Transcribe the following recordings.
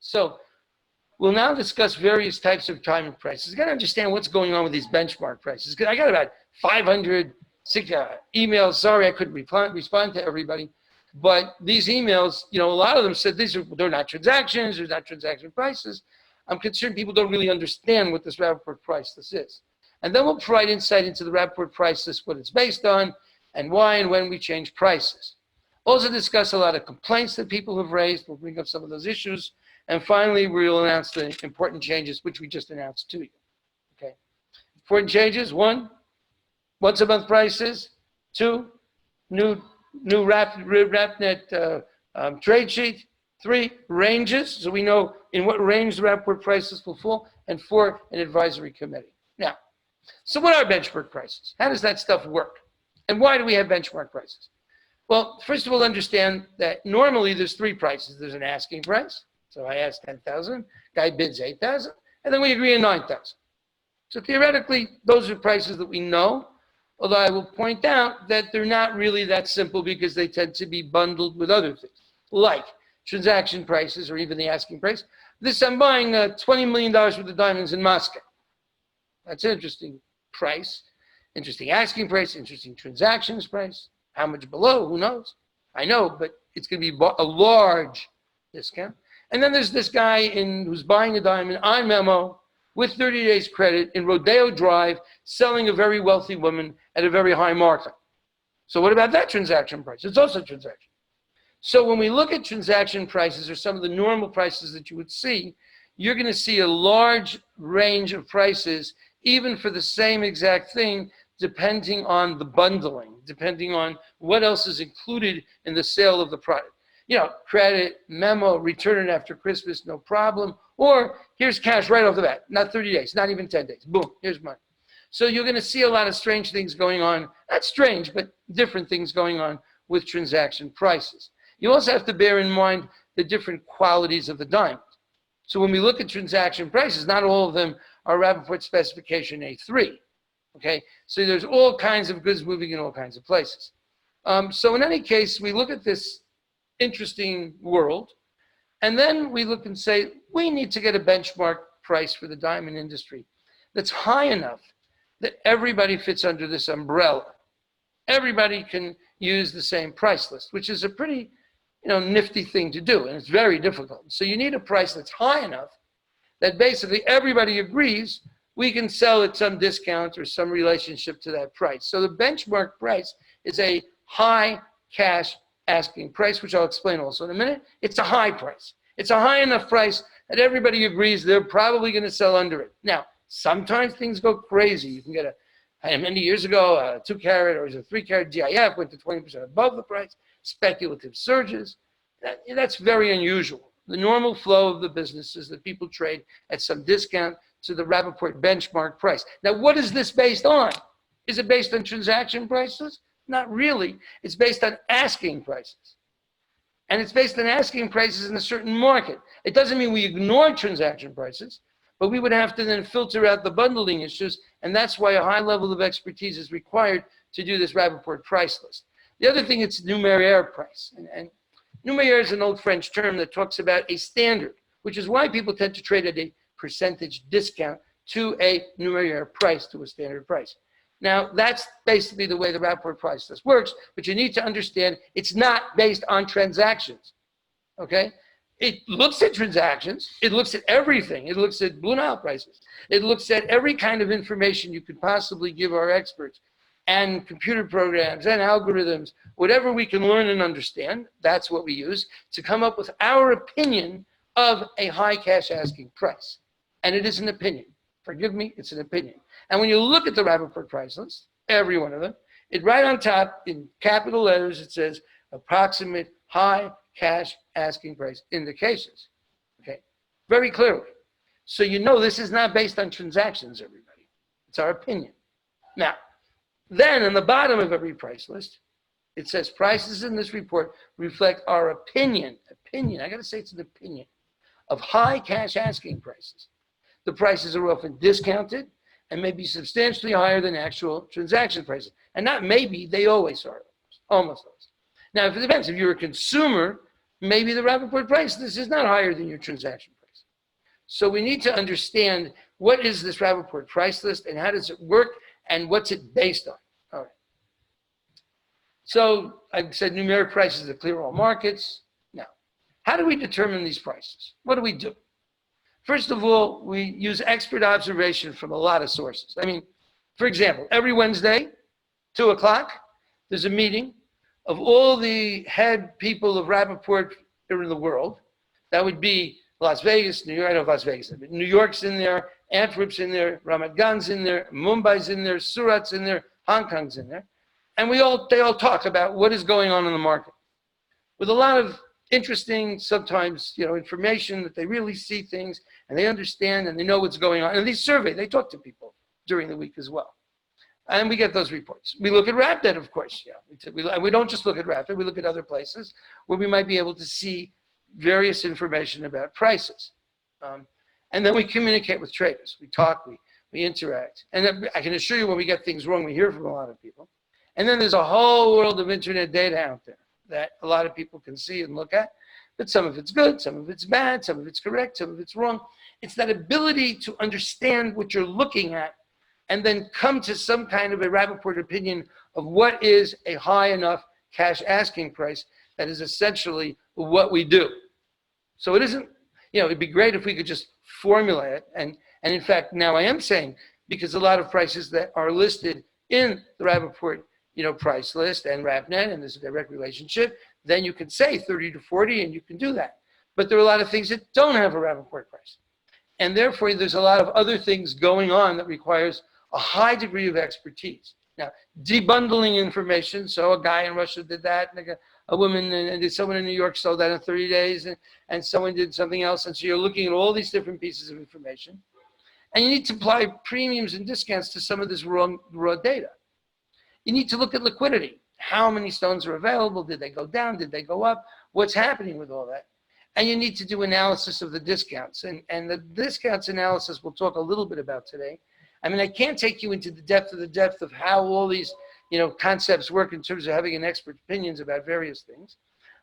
So we'll now discuss various types of time and prices. You got to understand what's going on with these benchmark prices. Because I got about 500 emails. Sorry, I couldn't respond to everybody. But these emails, a lot of them said they're not transactions, they're not transaction prices. I'm concerned people don't really understand what this Rapaport price list is. And then we'll provide insight into the Rapaport price list, what it's based on, and why and when we change prices. Also discuss a lot of complaints that people have raised. We'll bring up some of those issues. And finally, we'll announce the important changes, which we just announced to you. Okay. Important changes: 1, once a month prices; 2, new RapNet trade sheet; 3, ranges, so we know in what range the Rapaport prices will fall; and 4, an advisory committee. Now, so what are benchmark prices? How does that stuff work? And why do we have benchmark prices? Well, first of all, understand that normally there's 3 prices. There's an asking price. So I ask 10,000, guy bids 8,000, and then we agree on 9,000. So theoretically, those are prices that we know, although I will point out that they're not really that simple because they tend to be bundled with other things, like transaction prices or even the asking price. I'm buying $20 million worth of diamonds in Moscow. That's an interesting price, interesting asking price, interesting transactions price. How much below? Who knows? I know, but it's going to be a large discount. And then there's this guy who's buying a diamond on memo with 30 days credit in Rodeo Drive, selling a very wealthy woman at a very high markup. So what about that transaction price? It's also a transaction. So when we look at transaction prices or some of the normal prices that you would see, you're going to see a large range of prices, even for the same exact thing, depending on the bundling, depending on what else is included in the sale of the product. Credit, memo, return it after Christmas, no problem. Or here's cash right off the bat, not 30 days, not even 10 days. Boom, here's money. So you're going to see a lot of strange things going on. Not strange, but different things going on with transaction prices. You also have to bear in mind the different qualities of the diamond. So when we look at transaction prices, not all of them are Rapaport specification A3. Okay, so there's all kinds of goods moving in all kinds of places. So in any case, we look at this interesting world, and then we look and say, we need to get a benchmark price for the diamond industry that's high enough that everybody fits under this umbrella. Everybody can use the same price list, which is a pretty nifty thing to do, and it's very difficult. So you need a price that's high enough that basically everybody agrees we can sell at some discount or some relationship to that price. So the benchmark price is a high cash asking price, which I'll explain also in a minute. It's a high price. It's a high enough price that everybody agrees they're probably going to sell under it. Now, sometimes things go crazy. You can get many years ago, a 2-carat or a 3-carat DIF went to 20% above the price, speculative surges. That's very unusual. The normal flow of the business is that people trade at some discount to the Rapaport benchmark price. Now, what is this based on? Is it based on transaction prices? Not really. It's based on asking prices. And it's based on asking prices in a certain market. It doesn't mean we ignore transaction prices, but we would have to then filter out the bundling issues, and that's why a high level of expertise is required to do this Rapaport price list. The other thing, it's numérieur price. And numérieur is an old French term that talks about a standard, which is why people tend to trade at a percentage discount to a numérieur price, to a standard price. Now, that's basically the way the Rapaport price list works, but you need to understand it's not based on transactions, okay? It looks at transactions. It looks at everything. It looks at Blue Nile prices. It looks at every kind of information you could possibly give our experts, and computer programs and algorithms, whatever we can learn and understand, that's what we use to come up with our opinion of a high cash asking price. And it is an opinion. Forgive me, it's an opinion. And when you look at the Rapaport price list, every one of them, right on top in capital letters, it says approximate high cash asking price indications. Okay, very clearly. So you know this is not based on transactions, everybody. It's our opinion. Now, then in the bottom of every price list, it says prices in this report reflect our opinion, I gotta say it's an opinion, of high cash asking prices. The prices are often discounted and may be substantially higher than actual transaction prices. And not maybe, they always are, almost always. Now, if it depends, if you're a consumer, maybe the Rapaport price, this is not higher than your transaction price. So we need to understand what is this Rapaport price list and how does it work and what's it based on. All right. So I said numeric prices that clear all markets. Now, how do we determine these prices? What do we do? First of all, we use expert observation from a lot of sources. I mean, for example, every Wednesday, 2 o'clock, there's a meeting of all the head people of Rapaport in the world. That would be Las Vegas, New York, I know Las Vegas, New York's in there, Antwerp's in there, Ramat Gan's in there, Mumbai's in there, Surat's in there, Hong Kong's in there. And they all talk about what is going on in the market with a lot of interesting, sometimes, information that they really see things and they understand and they know what's going on. And they talk to people during the week as well. And we get those reports. We look at RapNet, of course. Yeah, we don't just look at RapNet, we look at other places where we might be able to see various information about prices. And then we communicate with traders. We talk, we interact. And I can assure you when we get things wrong, we hear from a lot of people. And then there's a whole world of internet data out there that a lot of people can see and look at. But some of it's good, some of it's bad, some of it's correct, some of it's wrong. It's that ability to understand what you're looking at and then come to some kind of a Rapaport opinion of what is a high enough cash asking price that is essentially what we do. So it isn't, it'd be great if we could just formulate it. And in fact, now I am saying, because a lot of prices that are listed in the Rapaport, price list and RapNet, and there's a direct relationship, then you can say 30 to 40 and you can do that. But there are a lot of things that don't have a Rapaport price. And therefore, there's a lot of other things going on that requires a high degree of expertise. Now, debundling information, so a guy in Russia did that, and a woman and someone in New York sold that in 30 days, and someone did something else. And so you're looking at all these different pieces of information. And you need to apply premiums and discounts to some of this raw data. You need to look at liquidity. How many stones are available? Did they go down? Did they go up? What's happening with all that? And you need to do analysis of the discounts. And the discounts analysis we'll talk a little bit about today. I mean, I can't take you into the depth of how all these, concepts work in terms of having an expert opinions about various things.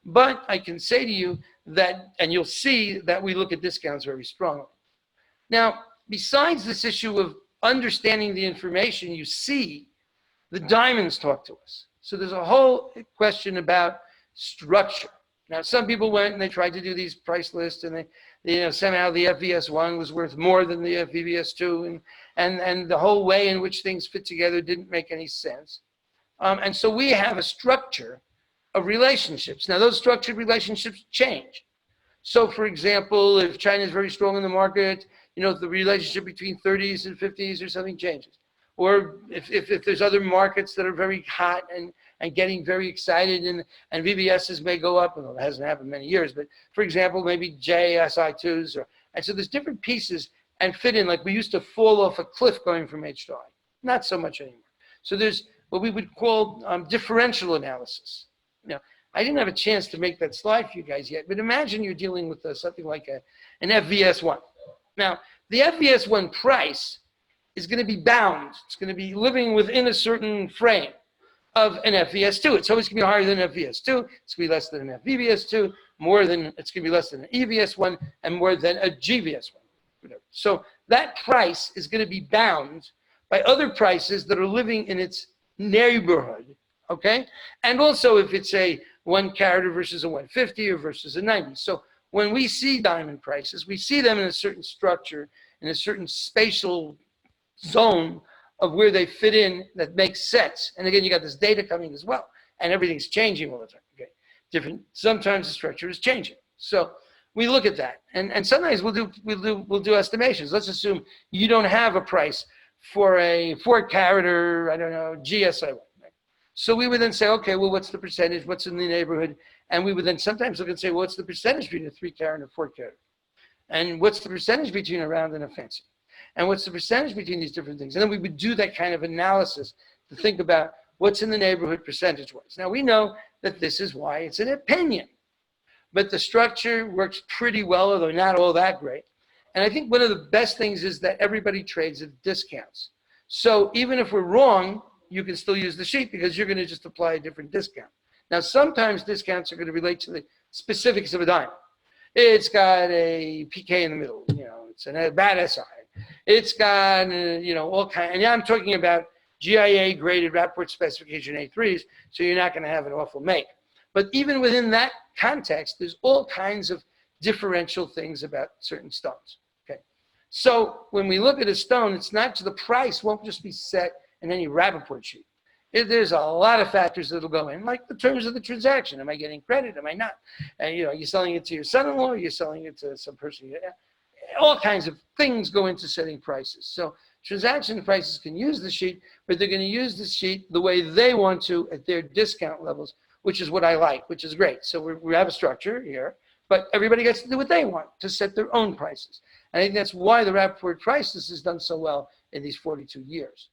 But I can say to you that, and you'll see that we look at discounts very strongly. Now, besides this issue of understanding the information you see, the diamonds talk to us. So there's a whole question about structure. Now, some people went and they tried to do these price lists, and they somehow the FVS1 was worth more than the FVS2, and the whole way in which things fit together didn't make any sense. And so we have a structure of relationships. Now, those structured relationships change. So, for example, if China is very strong in the market, the relationship between 30s and 50s or something changes. Or if there's other markets that are very hot and getting very excited and VBSs may go up, well, it hasn't happened in many years, but for example, maybe JSI2s, and so there's different pieces and fit in, like we used to fall off a cliff going from H to I, not so much anymore. So there's what we would call differential analysis. I didn't have a chance to make that slide for you guys yet, but imagine you're dealing with something like an FVS1. Now, the FVS1 price is going to be bound. It's going to be living within a certain frame of an FVS2. It's always going to be higher than an FVS2. It's going to be less than an FVS2, it's going to be less than an EVS1, and more than a GVS1. Whatever. So that price is going to be bound by other prices that are living in its neighborhood, okay? And also if it's a 1 carat versus a 150 or versus a 90. So when we see diamond prices, we see them in a certain structure, in a certain spatial zone of where they fit in that makes sense. And again, you got this data coming as well, and everything's changing all the time. Okay, sometimes the structure is changing. So we look at that, and sometimes we'll do estimations. Let's assume you don't have a price for a 4 carat or I don't know GSI. Right? So we would then say, okay, well, what's the percentage? What's in the neighborhood? And we would then sometimes look and say, well, what's the percentage between a 3 carat and a 4 carat? And what's the percentage between a round and a fancy? And what's the percentage between these different things? And then we would do that kind of analysis to think about what's in the neighborhood percentage-wise. Now, we know that this is why it's an opinion. But the structure works pretty well, although not all that great. And I think one of the best things is that everybody trades at discounts. So even if we're wrong, you can still use the sheet because you're going to just apply a different discount. Now, sometimes discounts are going to relate to the specifics of a diamond. It's got a PK in the middle, It's a bad SI. It's got, all kinds, and I'm talking about GIA graded Rapaport specification A3s, so you're not going to have an awful make. But even within that context, there's all kinds of differential things about certain stones. Okay, so when we look at a stone, it's not just the price won't just be set in any Rapaport sheet. There's a lot of factors that'll go in, like the terms of the transaction. Am I getting credit? Am I not? And you're selling it to your son-in-law, you're selling it to some person. All kinds of things go into setting prices. So transaction prices can use the sheet, but they're going to use the sheet the way they want to at their discount levels, which is what I like, which is great. So we have a structure here, but everybody gets to do what they want to set their own prices. And I think that's why the Rapaport prices has done so well in these 42 years.